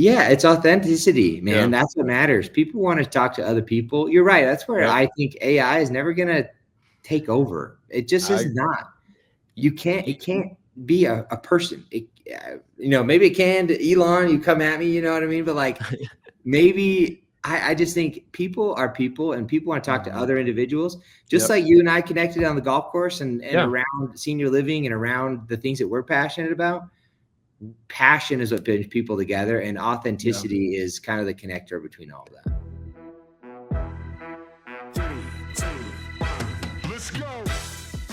Yeah, it's authenticity, man. Yeah. That's what matters. People want to talk to other people. You're right. That's where Yep. I think AI is never going to take over. It just I is not. you, It can't be a person. Maybe it can to Elon, you come at me, you know what I mean? But like, maybe I just think people are people and people want to talk to Mhm. other individuals, just Yep. like you and I connected on the golf course and Yeah. around senior living and around the things that we're passionate about. Passion is what brings people together, and Yeah. authenticity is kind of the connector between all of that.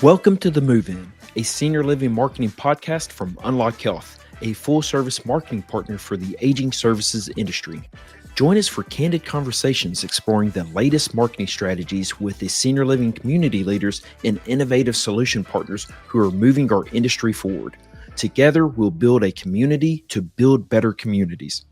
Welcome to The Move In, a senior living marketing podcast from Unlock Health, a full-service marketing partner for the aging services industry. Join us for candid conversations exploring the latest marketing strategies with the senior living community leaders and innovative solution partners who are moving our industry forward. Together, we'll build a community to build better communities.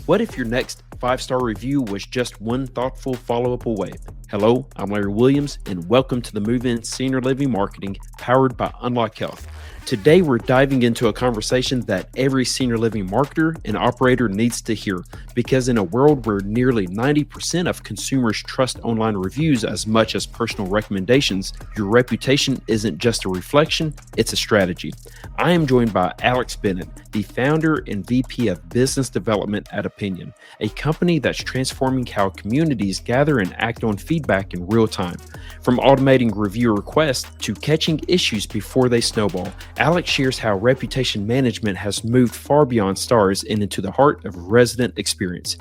What if your next 5-star review was just one thoughtful follow-up away? Hello, I'm Larry Williams, and welcome to the Move In Senior Living Marketing powered by Unlock Health. Today, we're diving into a conversation that every senior living marketer and operator needs to hear, because in a world where nearly 90% of consumers trust online reviews as much as personal recommendations, your reputation isn't just a reflection, it's a strategy. I am joined by Alex Bennett, the founder and VP of Business Development at Opinion, a company that's transforming how communities gather and act on feedback in real time. From automating review requests to catching issues before they snowball, Alex shares how reputation management has moved far beyond stars and into the heart of resident experience.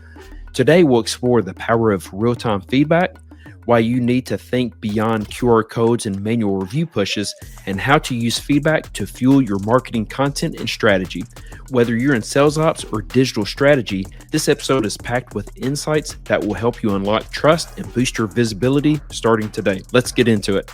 Today, we'll explore the power of real-time feedback, why you need to think beyond QR codes and manual review pushes, and how to use feedback to fuel your marketing content and strategy. Whether you're in sales ops or digital strategy, this episode is packed with insights that will help you unlock trust and boost your visibility starting today. Let's get into it.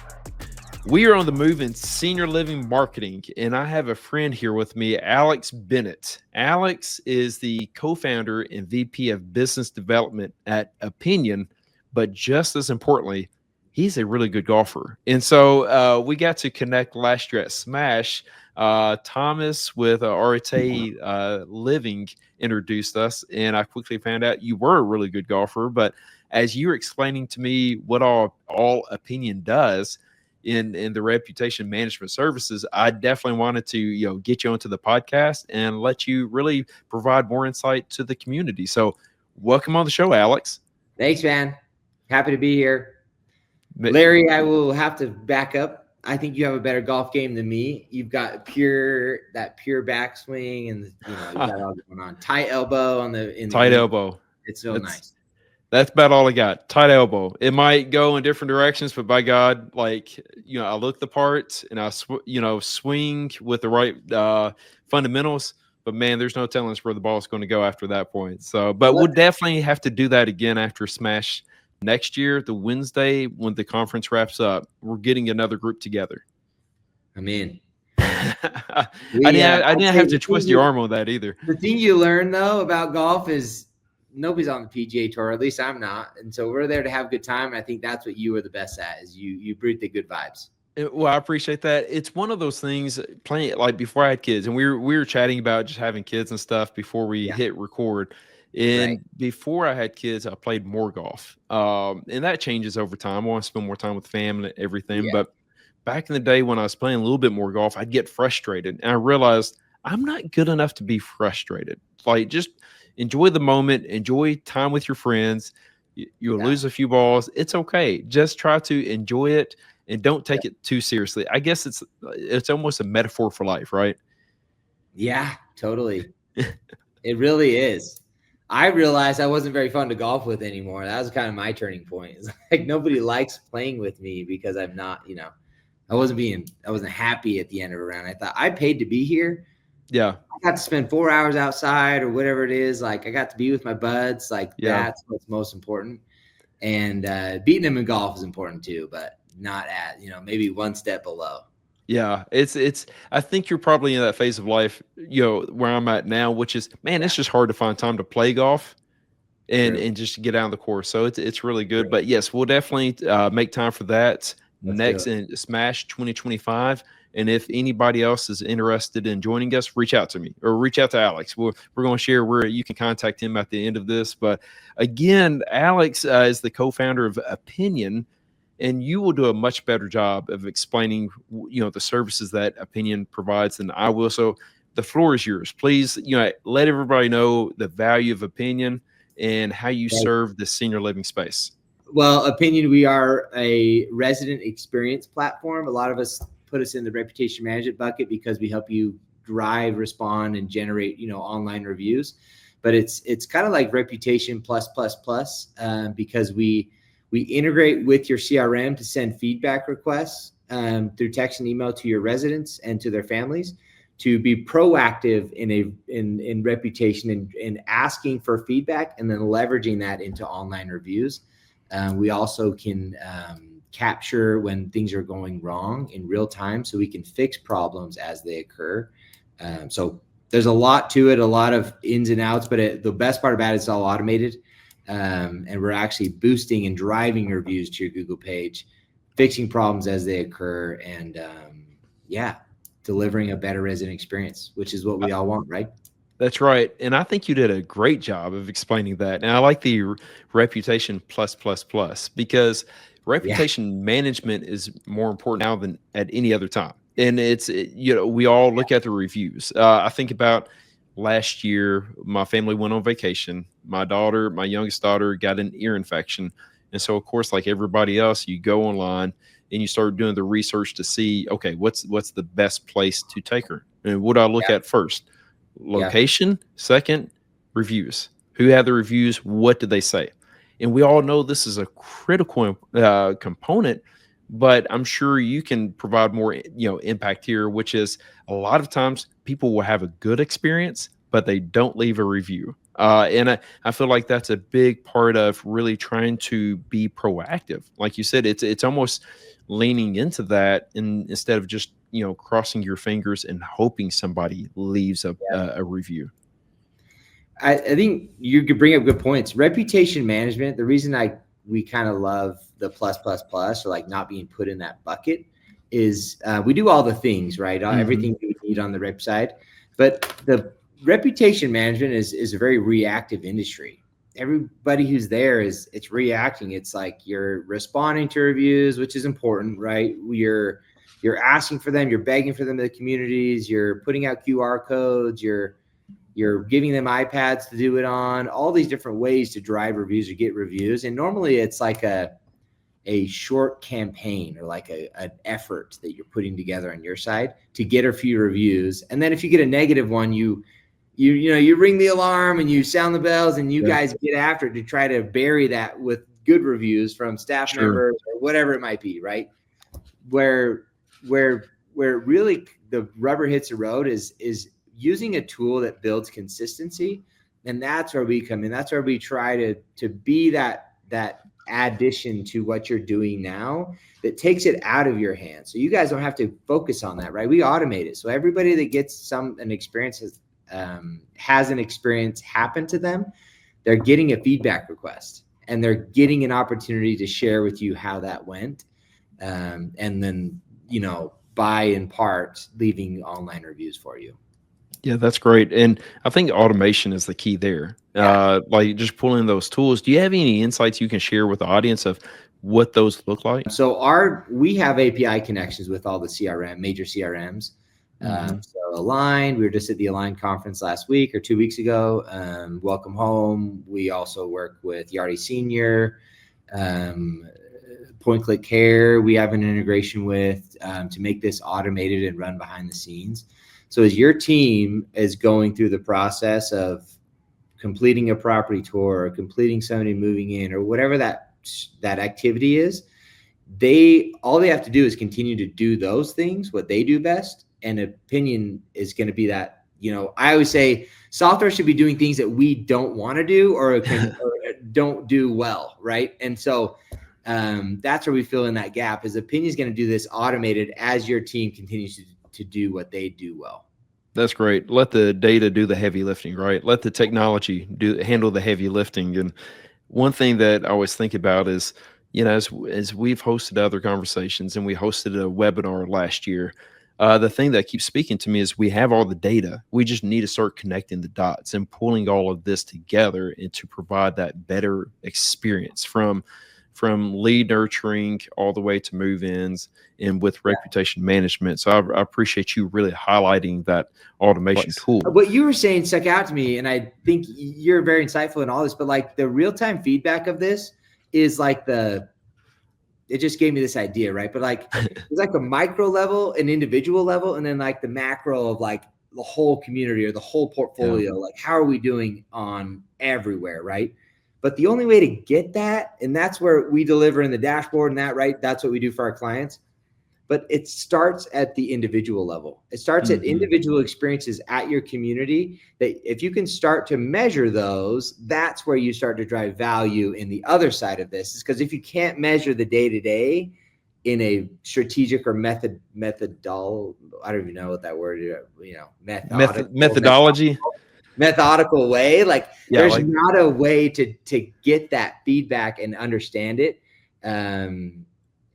We are on the move in senior living marketing, and I have a friend here with me, Alex Bennett. Alex is the co-founder and VP of Business Development at Opinion, but just as importantly, he's a really good golfer. And so we got to connect last year at Smash. Thomas with Arete Living introduced us, and I quickly found out you were a really good golfer. But as you were explaining to me what all Opinion does in the reputation management services, I definitely wanted to get you onto the podcast and let you really provide more insight to the community. So welcome on the show, Alex. Thanks, man. Happy to be here. Larry, I will have to back up. I think you have a better golf game than me. You've got that pure backswing, and you got all going on. Tight elbow tight elbow. It's so nice. That's about all I got. Tight elbow. It might go in different directions, but by God, I look the part and I swing with the right fundamentals. But man, there's no telling us where the ball is going to go after that point. So, but we'll definitely have to do that again after Smash next year, the Wednesday when the conference wraps up. We're getting another group together. I'm in. I didn't have to twist your arm on that either. The thing you learn though about golf is nobody's on the PGA Tour, at least I'm not, and so we're there to have a good time. And I think that's what you are the best at, is you breathe the good vibes. Well, I appreciate that. It's one of those things, playing like before I had kids, and we were chatting about just having kids and stuff before we hit record. And before I had kids, I played more golf, and that changes over time. I want to spend more time with family and everything. But back in the day when I was playing a little bit more golf, I'd get frustrated, and I realized I'm not good enough to be frustrated. Like, just enjoy the moment, enjoy time with your friends. You'll lose a few balls. It's okay. Just try to enjoy it and don't take it too seriously. I guess it's almost a metaphor for life, right? Yeah, totally. It really is. I realized I wasn't very fun to golf with anymore. That was kind of my turning point. It's like nobody likes playing with me because I'm not, I wasn't happy at the end of a round. I thought I paid to be here. Yeah. I got to spend 4 hours outside or whatever it is. Like, I got to be with my buds. Like, that's what's most important. And beating them in golf is important too, but not at, maybe one step below. Yeah, it's I think you're probably in that phase of life, where I'm at now, which is, man, it's just hard to find time to play golf and just get out on the course. So it's really good. But yes, we'll definitely make time for that next in Smash 2025. And if anybody else is interested in joining us, reach out to me or reach out to Alex. We're going to share where you can contact him at the end of this. But again, Alex is the co-founder of Opinion, and you will do a much better job of explaining, the services that Opinion provides than I will. So the floor is yours. Please, let everybody know the value of Opinion and how you serve the senior living space. Well, Opinion, we are a resident experience platform. A lot of us put us in the reputation management bucket because we help you drive, respond, and generate, online reviews. But it's kind of like reputation plus, because we integrate with your CRM to send feedback requests through text and email to your residents and to their families, to be proactive in reputation and asking for feedback, and then leveraging that into online reviews. We also can capture when things are going wrong in real time, so we can fix problems as they occur. So there's a lot to it, a lot of ins and outs, but the best part about it is it's all automated. And we're actually boosting and driving reviews to your Google page, fixing problems as they occur, and delivering a better resident experience, which is what we all want, right? That's right. And I think you did a great job of explaining that. And I like the reputation plus, because reputation management is more important now than at any other time. And we all look at the reviews. I think about last year, my family went on vacation. My youngest daughter got an ear infection. And so, of course, like everybody else, you go online and you start doing the research to see, okay, what's the best place to take her? And what do I look at first? Location, second, reviews. Who had the reviews? What did they say? And we all know this is a critical component, but I'm sure you can provide more, impact here, which is a lot of times people will have a good experience, but they don't leave a review. And I feel like that's a big part of really trying to be proactive. Like you said, it's almost leaning into that instead of just, crossing your fingers and hoping somebody leaves a review. I think you could bring up good points. Reputation management, the reason we kind of love the plus, or like not being put in that bucket, is we do all the things, right? Everything you need on the rep side. But the reputation management is a very reactive industry. Everybody who's there it's reacting. It's like you're responding to reviews, which is important, right? You're asking for them, you're begging for them in the communities, you're putting out QR codes, you're giving them iPads to do it on, all these different ways to drive reviews or get reviews. And normally it's like a short campaign or like an effort that you're putting together on your side to get a few reviews. And then if you get a negative one, you ring the alarm and you sound the bells, and you guys get after it to try to bury that with good reviews from staff members or whatever it might be, right? Where really the rubber hits the road is using a tool that builds consistency. And that's where we come in. That's where we try to be that addition to what you're doing now that takes it out of your hands. So you guys don't have to focus on that, right? We automate it. So everybody that gets an experience has an experience happen to them, they're getting a feedback request, and they're getting an opportunity to share with you how that went. And then, by in part leaving online reviews for you. Yeah, that's great. And I think automation is the key there. Like just pulling those tools. Do you have any insights you can share with the audience of what those look like? So we have API connections with all the major CRMs. So Align, we were just at the Align conference last week or 2 weeks ago. Welcome Home. We also work with Yardi Senior, Point Click Care. We have an integration with to make this automated and run behind the scenes. So as your team is going through the process of completing a property tour or completing somebody moving in or whatever that activity is, all they have to do is continue to do those things, what they do best. And Opinion is going to be that, I always say software should be doing things that we don't want to do or don't do well, right? And so that's where we fill in that gap, is Opinion is going to do this automated as your team continues to do what they do well. That's great. Let the data do the heavy lifting, right? Let the technology handle the heavy lifting. And one thing that I always think about is, as we've hosted other conversations, and we hosted a webinar last year, The thing that keeps speaking to me is we have all the data. We just need to start connecting the dots and pulling all of this together and to provide that better experience from lead nurturing all the way to move-ins and with reputation management. So I appreciate you really highlighting that automation tool. What you were saying stuck out to me, and I think you're very insightful in all this, but like the real-time feedback of this is like it just gave me this idea, right? But like it's like a micro level, an individual level, and then like the macro of like the whole community or the whole portfolio. Like how are we doing on everywhere, right? But the only way to get that, and that's where we deliver in the dashboard and that, right? That's what we do for our clients. But it starts at the individual level. It starts at individual experiences at your community, that if you can start to measure those, that's where you start to drive value in the other side of this. Is because if you can't measure the day-to-day in a strategic or methodological, I don't even know what that word is, methodical way, like there's not a way to get that feedback and understand it. And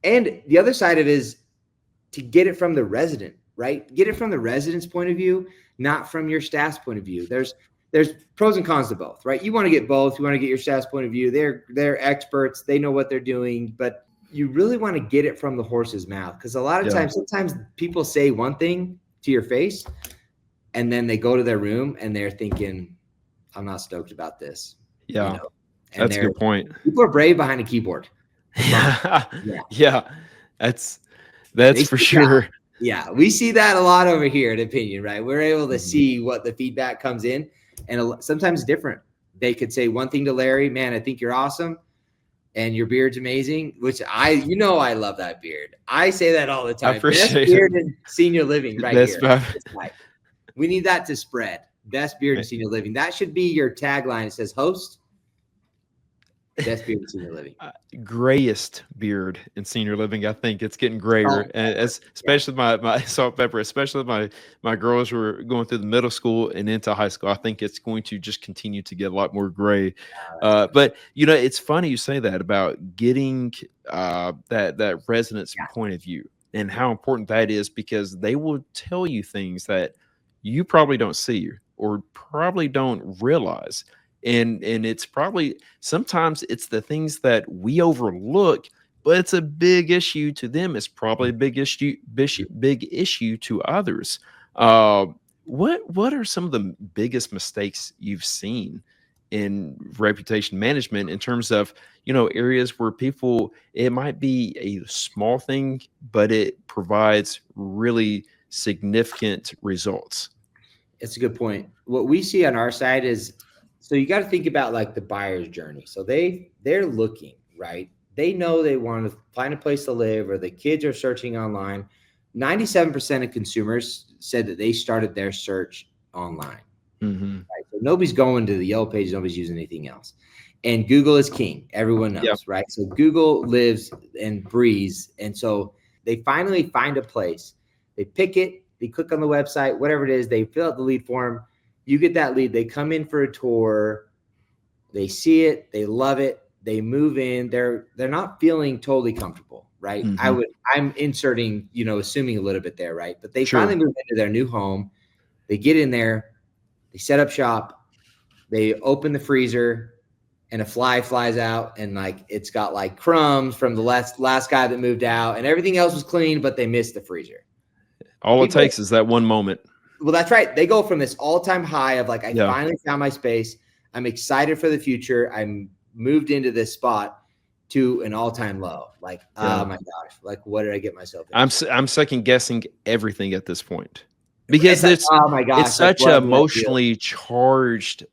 the other side of it is to get it from the resident, right? Get it from the resident's point of view, not from your staff's point of view. There's pros and cons to both, right? You want to get both. You want to get your staff's point of view. They're experts. They know what they're doing, but you really want to get it from the horse's mouth. Because a lot of times, sometimes people say one thing to your face, and then they go to their room and they're thinking, I'm not stoked about this. Yeah. That's a good point. People are brave behind a keyboard. Yeah. That's for sure. Yeah, we see that a lot over here at Opinion, right? We're able to see what the feedback comes in, and sometimes different. They could say one thing to Larry, man, I think you're awesome, and your beard's amazing, which I love that beard. I say that all the time. I appreciate Best beard in senior living right here. We need that to spread. Best beard in senior living. That should be your tagline. It says host. Best beard in senior living. Grayest beard in senior living. I think it's getting grayer, and especially my salt pepper, especially my girls who are going through the middle school and into high school. I think it's going to just continue to get a lot more gray. But it's funny you say that about getting that resident's point of view and how important that is, because they will tell you things that you probably don't see or probably don't realize. And it's probably sometimes it's the things that we overlook, but it's a big issue to them. It's probably a big issue to others. What are some of the biggest mistakes you've seen in reputation management in terms of, areas where it might be a small thing, but it provides really significant results? It's a good point. What we see on our side is, so you got to think about like the buyer's journey. So they're looking, right? They know they want to find a place to live, or the kids are searching online. 97% of consumers said that they started their search online. Right? So nobody's going to the Yellow Pages. Nobody's using anything else. And Google is king. Everyone knows, right? So Google lives and breathes. And so they finally find a place. They pick it. They click on the website, whatever it is. They fill out the lead form. You get that lead. They come in for a tour. They see it. They love it. They move in. They're not feeling totally comfortable, right? I'm inserting, assuming a little bit there, right? But they finally move into their new home. They get in there. They set up shop. They open the freezer, and a fly flies out, and like it's got like crumbs from the last guy that moved out, and everything else was clean, but they missed the freezer. All it takes is that one moment. Well, that's right. They go from this all-time high of like, I finally found my space. I'm excited for the future. I'm moved into this spot, to an all-time low. Like, oh my gosh, like what did I get myself into? I'm second guessing everything at this point, because it's oh my gosh, it's such an emotionally charged,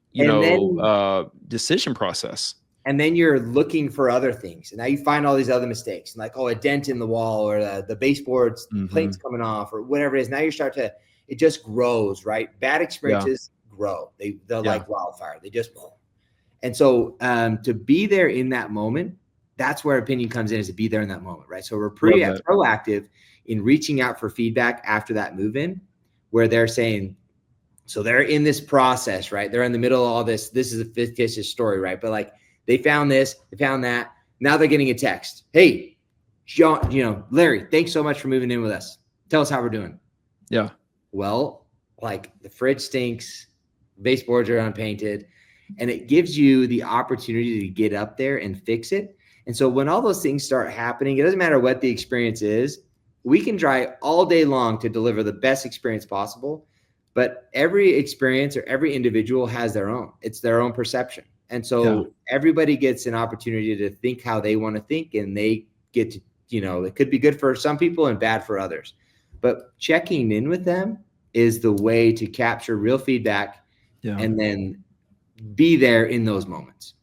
decision process. And then you're looking for other things. And now you find all these other mistakes, like, a dent in the wall, or the baseboard's plate's coming off, or whatever it is. Now you start to, it just grows, right? Bad experiences grow. They're like wildfire. They just grow. And so to be there in that moment, that's where opinion comes in, is to be there in that moment, right? So we're pretty proactive in reaching out for feedback after that move-in, where they're saying, so they're in this process, right? They're in the middle of all this. This is a fictitious story, right? But like, they found this, they found that. Now they're getting a text. Hey, John, Larry, thanks so much for moving in with us. Tell us how we're doing. Yeah. Well, like the fridge stinks, baseboards are unpainted, and it gives you the opportunity to get up there and fix it. And so when all those things start happening, it doesn't matter what the experience is, we can try all day long to deliver the best experience possible. But every experience or every individual has their own, it's their own perception. And Yeah. so everybody gets an opportunity to think how they want to think, and they get to, it could be good for some people and bad for others. But checking in with them is the way to capture real feedback Yeah. and then be there in those moments.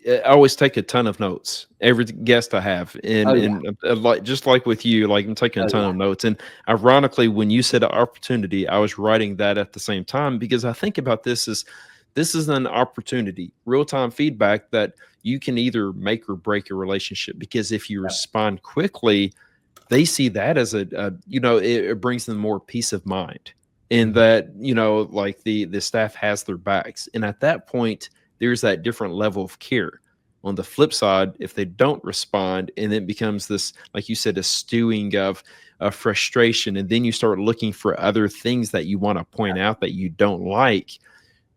I always take a ton of notes. Every guest I have, Oh yeah. and like just like with you, like I'm taking a Oh ton yeah. of notes. And ironically, when you said opportunity, I was writing that at the same time because I think about this is an opportunity, real time feedback that you can either make or break a relationship. Because if you respond quickly, they see that as it brings them more peace of mind, and that like the staff has their backs, and at that point there's that different level of care. On the flip side, if they don't respond and it becomes this, like you said, a stewing of frustration, and then you start looking for other things that you want to point out that you don't like,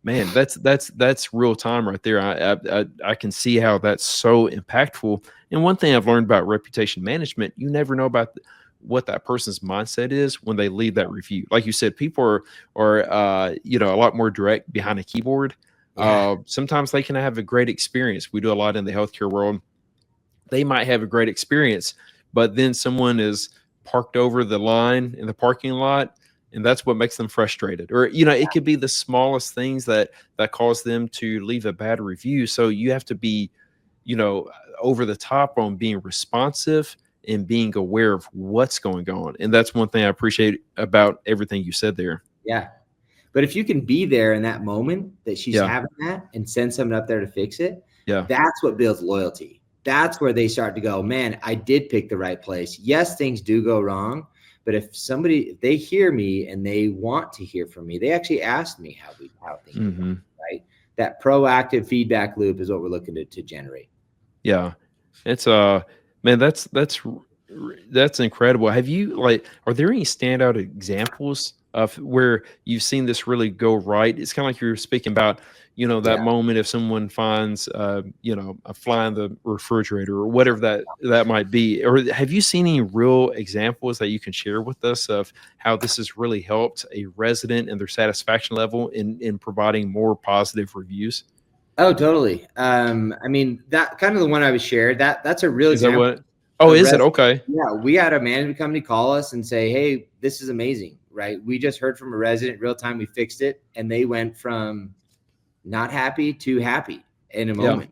man, that's real time right there. I can see how that's so impactful. And one thing I've learned about reputation management, you never know about what that person's mindset is when they leave that review. Like you said, people are a lot more direct behind a keyboard. Yeah. Sometimes they can have a great experience. We do a lot in the healthcare world. They might have a great experience, but then someone is parked over the line in the parking lot, and that's what makes them frustrated. Or it could be the smallest things that cause them to leave a bad review. So you have to be over the top on being responsive and being aware of what's going on. And that's one thing I appreciate about everything you said there. Yeah. But if you can be there in that moment that she's Yeah. having that and send someone up there to fix it, Yeah. that's what builds loyalty. That's where they start to go, man, I did pick the right place. Yes, things do go wrong. But if they hear me and they want to hear from me, they actually ask me how things are going, right? That proactive feedback loop is what we're looking to generate. Yeah. It's man, that's incredible. Have you are there any standout examples of where you've seen this really go right? It's kind of like you were speaking about, that Yeah. moment if someone finds a fly in the refrigerator or whatever that might be. Or have you seen any real examples that you can share with us of how this has really helped a resident and their satisfaction level in providing more positive reviews? Oh, totally. I mean, that kind of the one I was shared, that's a real Is that example. what? Oh, is it? Okay. Yeah, we had a management company call us and say, hey, this is amazing, right? We just heard from a resident real time. We fixed it. And they went from not happy to happy in a moment.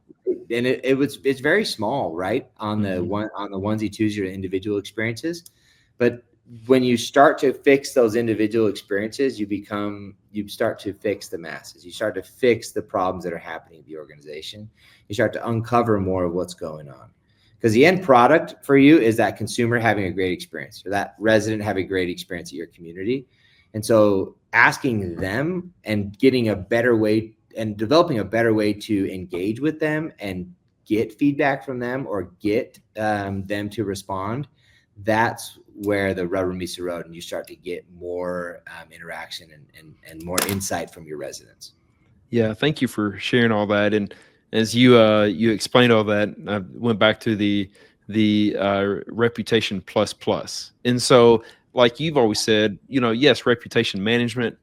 And it's very small, right? On the onesie twosie or individual experiences. But when you start to fix those individual experiences, you start to fix the masses. You start to fix the problems that are happening in the organization. You start to uncover more of what's going on. Because the end product for you is that consumer having a great experience, or that resident having a great experience at your community. And so asking them and getting a better way and developing a better way to engage with them and get feedback from them or get them to respond, that's where the rubber meets the road and you start to get more interaction and more insight from your residents. Yeah, thank you for sharing all that. And as you explained all that, I went back to the reputation plus plus. And so, like you've always said, yes, reputation management,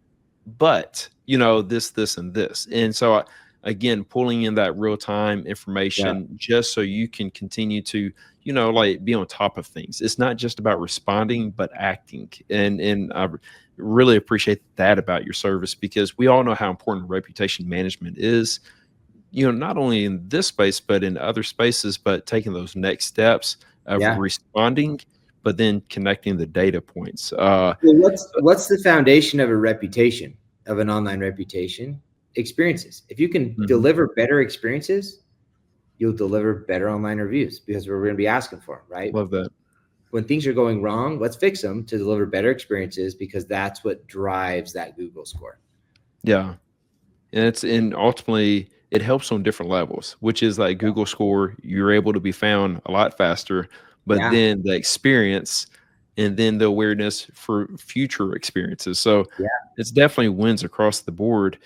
but this and this. And so, again, pulling in that real time information just so you can continue to like be on top of things. It's not just about responding, but acting. And I really appreciate that about your service, because we all know how important reputation management is, not only in this space, but in other spaces, but taking those next steps of responding, but then connecting the data points. Well, what's the foundation of a reputation, of an online reputation? Experiences. If you can deliver better experiences, you'll deliver better online reviews, because we're going to be asking for them, right? Love that. When things are going wrong, let's fix them to deliver better experiences, because that's what drives that Google score. Yeah. And ultimately it helps on different levels, which is like Google score, you're able to be found a lot faster, but then the experience, and then the awareness for future experiences. So Yeah. it's definitely wins across the board.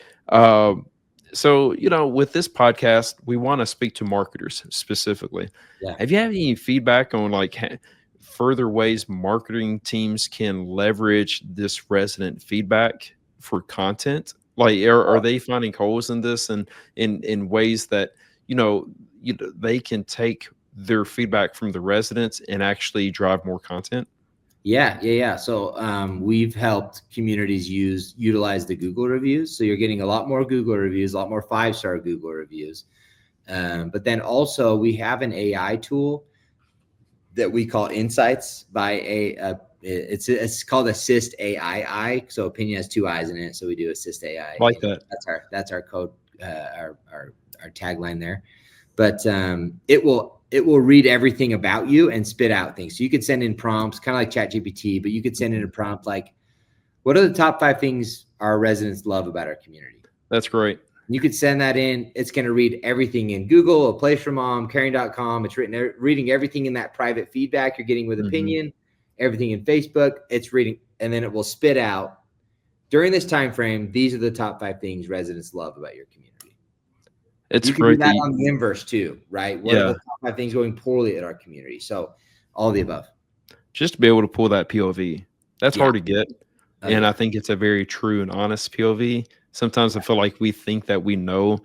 So, with this podcast, we want to speak to marketers specifically. Yeah. Have you had any feedback on like further ways marketing teams can leverage this resident feedback for content? Like, are they finding holes in this and in ways that, they can take their feedback from the residents and actually drive more content? Yeah. So we've helped communities utilize the Google reviews. So you're getting a lot more Google reviews, a lot more 5-star Google reviews. But then also we have an AI tool that we call Insights it's called Assist AI. So opinion has 2 eyes in it. So we do Assist AI. I like that. That's our code, our tagline there. But it will read everything about you and spit out things. So you could send in prompts, kind of like ChatGPT, but you could send in a prompt like, what are the top 5 things our residents love about our community? That's great. You could send that in. It's going to read everything in Google, A Place for Mom, caring.com. It's reading everything in that private feedback you're getting with opinion, everything in Facebook. It's reading, and then it will spit out during this time frame. These are the top 5 things residents love about your community. It's you can do that on the inverse too, right? What are the top 5 things going poorly at our community? So all the above. Just to be able to pull that POV, that's hard to get. And I think it's a very true and honest POV. Sometimes I feel like we think that we know,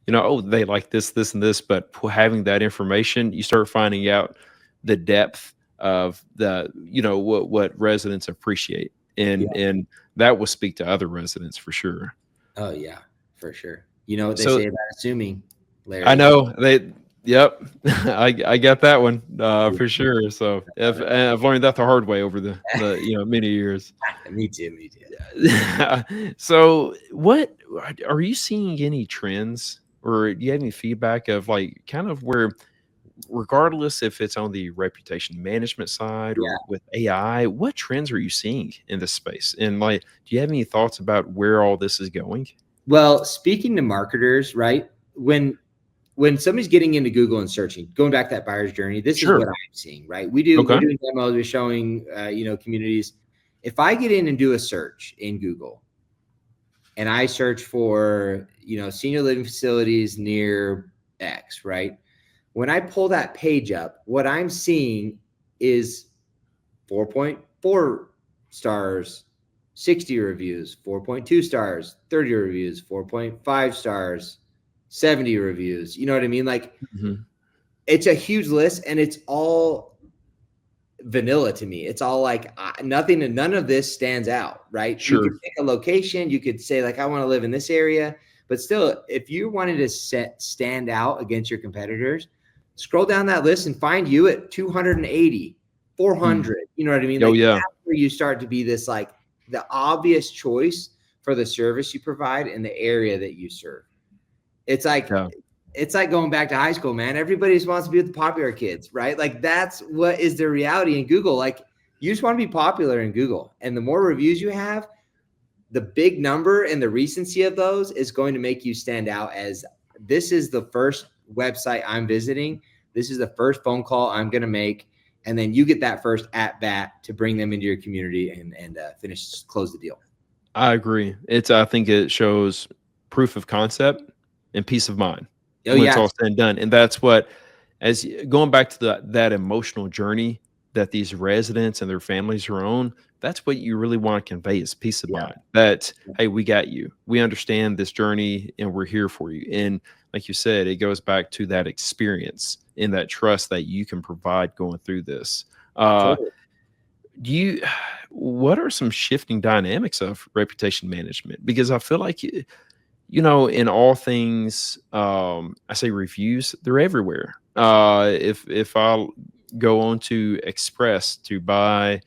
they like this, this, and this, but having that information, you start finding out the depth of the, what residents appreciate. And that will speak to other residents for sure. Oh yeah, for sure. You know what they say about assuming, Larry? I know Yep, I got that one for sure. So I've learned that the hard way over the many years. Me too. So, what are you seeing any trends, or do you have any feedback of like kind of where, regardless if it's on the reputation management side or with AI, what trends are you seeing in this space? And like, do you have any thoughts about where all this is going? Well, speaking to marketers, right? When somebody's getting into Google and searching, going back to that buyer's journey, this is what I'm seeing, right? We're doing demos, we're showing, communities. If I get in and do a search in Google and I search for, senior living facilities near X, right? When I pull that page up, what I'm seeing is 4.4 stars, 60 reviews, 4.2 stars, 30 reviews, 4.5 stars, 70 reviews. You know what I mean? Like it's a huge list and it's all vanilla to me. It's all like nothing and none of this stands out, right? Sure. You could pick a location. You could say like, I want to live in this area, but still, if you wanted to stand out against your competitors, scroll down that list and find you at 280, 400. You know what I mean? Like, that's where you start to be this, like the obvious choice for the service you provide in the area that you serve. It's like going back to high school, man. Everybody just wants to be with the popular kids, right? Like that's what is the reality in Google. Like you just want to be popular in Google. And the more reviews you have, the big number and the recency of those is going to make you stand out as this is the first website I'm visiting. This is the first phone call I'm going to make. And then you get that first at bat to bring them into your community and close the deal. I agree. I think it shows proof of concept and peace of mind when it's all said and done. And that's what, as going back to that emotional journey that these residents and their families are on, that's what you really want to convey is peace of mind. That, hey, we got you. We understand this journey and we're here for you. And like you said, it goes back to that experience and that trust that you can provide going through this. What are some shifting dynamics of reputation management? Because I feel like in all things, I say reviews, they're everywhere. If I go on to Express to buy,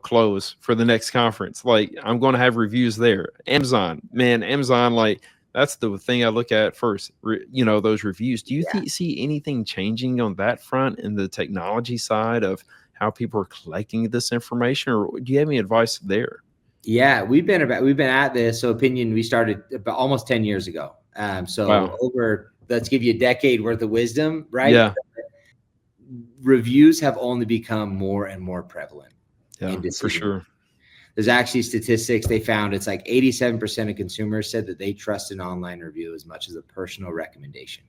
clothes for the next conference, like I'm going to have reviews there. Amazon, like that's the thing I look at first, those reviews. Do you see anything changing on that front in the technology side of how people are collecting this information, or do you have any advice there? Yeah, we've been at this. So opinion, we started about almost 10 years ago. Let's give you a decade worth of wisdom, right? Yeah. Reviews have only become more and more prevalent. Yeah, for sure. There's actually statistics they found. It's like 87% of consumers said that they trust an online review as much as a personal recommendation.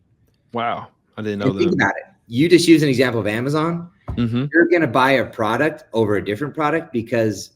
Wow. I didn't know And that. think about it. You just use an example of Amazon. Mm-hmm. You're going to buy a product over a different product because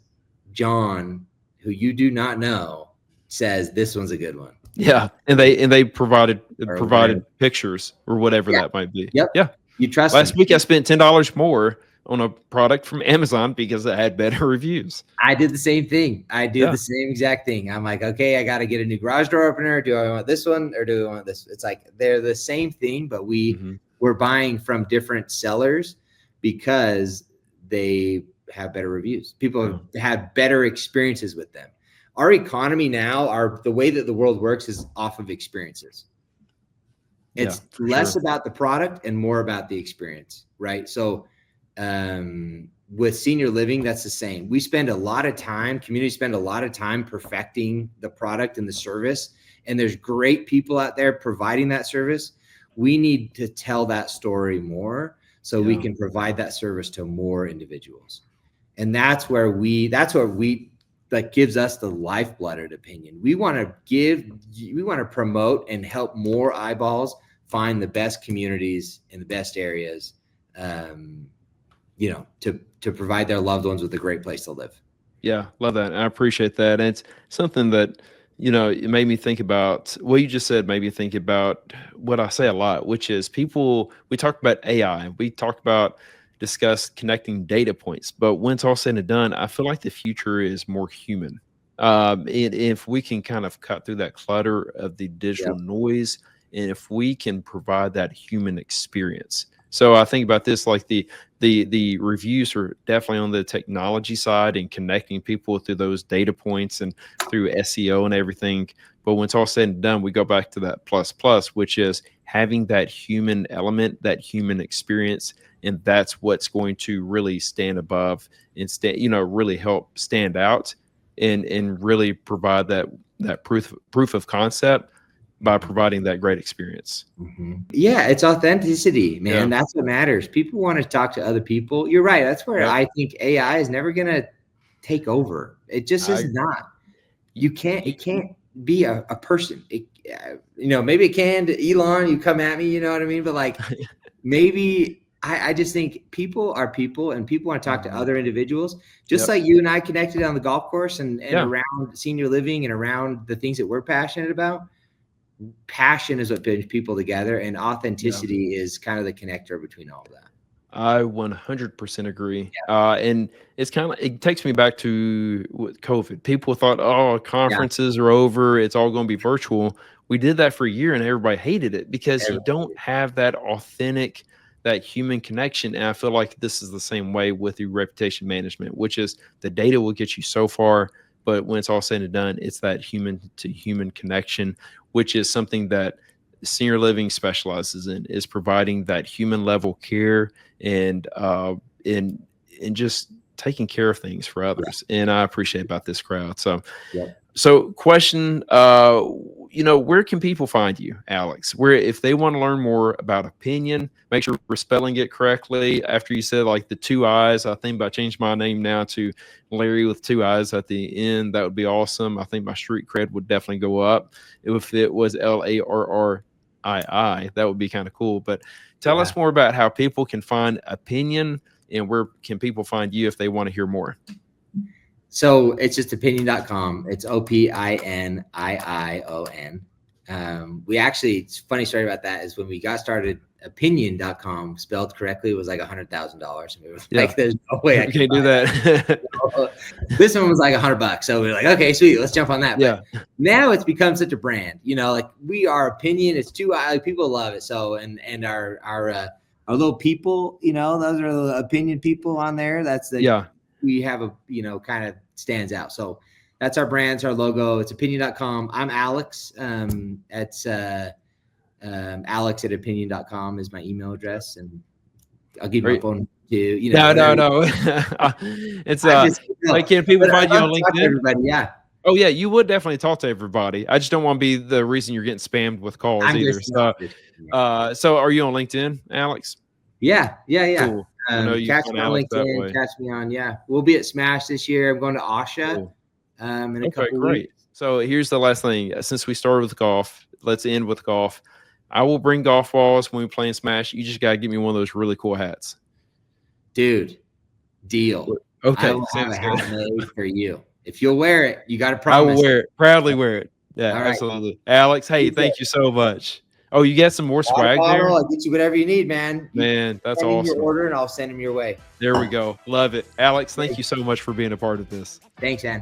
John, who you do not know, says this one's a good one. Yeah. And they provided whatever. pictures or whatever that might be. Yep. Yeah. You trust Last them. week I spent $10 more on a product from Amazon because it had better reviews. I did the same thing. I did the same exact thing. I'm like, okay, I got to get a new garage door opener. Do I want this one or do I want this? It's like they're the same thing, but we're buying from different sellers because they have better reviews. People have had better experiences with them. Our economy now, the way that the world works is off of experiences. It's less about the product and more about the experience, right? So with senior living, that's the same. We spend a lot of time, communities spend a lot of time perfecting the product and the service. And there's great people out there providing that service. We need to tell that story more so we can provide that service to more individuals. And that's where that gives us the lifeblood of Opinion. We want to promote and help more eyeballs find the best communities in the best areas, to provide their loved ones with a great place to live. Yeah, love that. I appreciate that. And it's something that, it made me think about what you just said, made me think about what I say a lot, which is we talk about AI, discuss connecting data points, but when it's all said and done, I feel like the future is more human. If we can kind of cut through that clutter of the digital noise, and if we can provide that human experience. So I think about this, like the reviews are definitely on the technology side and connecting people through those data points and through SEO and everything. But when it's all said and done, we go back to that plus, which is having that human element, that human experience. And that's what's going to really stand above and really help stand out and really provide that proof of concept by providing that great experience. Yeah, it's authenticity, man. That's what matters. People want to talk to other people. You're right. That's where I think AI is never going to take over. It just is not. It can't be a person. Maybe it can to Elon, you come at me, you know what I mean? But like, maybe I just think people are people and people want to talk to other individuals, just like you and I connected on the golf course and around senior living and around the things that we're passionate about. Passion is what brings people together, and authenticity is kind of the connector between all of that. I 100% agree. And it takes me back to COVID. People thought, conferences are over. It's all going to be virtual. We did that for a year and everybody hated it because you don't have that authentic, that human connection. And I feel like this is the same way with your reputation management, which is the data will get you so far, but when it's all said and done, it's that human to human connection, which is something that senior living specializes in, is providing that human level care and just taking care of things for others. And I appreciate about this crowd. So question, where can people find you, Alex? Where, if they want to learn more about Opinion, make sure we're spelling it correctly. After you said like the 2 I's, I think I changed my name now to Larry with 2 I's at the end. That would be awesome. I think my street cred would definitely go up. If it was LARRII, that would be kind of cool. But tell us more about how people can find Opinion and where can people find you if they want to hear more. So it's just opinion.com. It's OPINIION. We actually, it's a funny story about that is when we got started, opinion.com spelled correctly was like $100,000. And we were like, there's no way I can't do that. This one was like $100. So we were like, okay, sweet, let's jump on that. But now it's become such a brand, like we are Opinion. It's too, like, people love it. So, and our little people, those are the Opinion people on there. That's we have a, kind of stands out. So that's our brand, our logo. It's opinion.com. I'm Alex. It's Alex@opinion.com is my email address. And I'll give you my phone too. No. It's like, can people find you on LinkedIn? Everybody, Oh yeah, you would definitely talk to everybody. I just don't want to be the reason you're getting spammed with calls either. So are you on LinkedIn, Alex? Yeah. Cool. I know you Catch find me on Alex that LinkedIn. way. Catch me on, yeah. We'll be at Smash this year. I'm going to Asha Cool. in a Okay, couple great. weeks. So here's the last thing. Since we started with golf, let's end with golf. I will bring golf balls when we play in Smash. You just got to give me one of those really cool hats. Dude, deal. Okay, I will have sounds a good. hat made for you. If you'll wear it, you got to I will promise. wear it. Proudly wear it. Yeah, All right. absolutely. Alex, hey, You thank you so much. Oh, you got some more Water swag there? bottle, I'll get you whatever you need, man. You Man, that's send in your awesome. order and I'll send them your way. There we go. Love it. Alex, thank you so much for being a part of this. Thanks, man.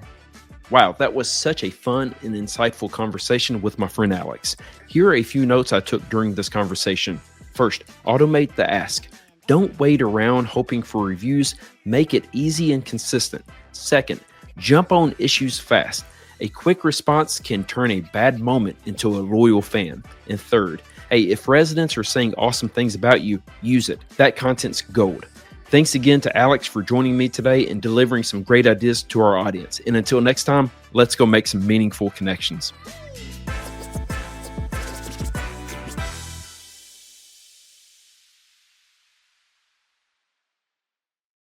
Wow, that was such a fun and insightful conversation with my friend Alex. Here are a few notes I took during this conversation. First, automate the ask. Don't wait around hoping for reviews. Make it easy and consistent. Second, jump on issues fast. A quick response can turn a bad moment into a loyal fan. And third, hey, if residents are saying awesome things about you, use it. That content's gold. Thanks again to Alex for joining me today and delivering some great ideas to our audience. And until next time, let's go make some meaningful connections.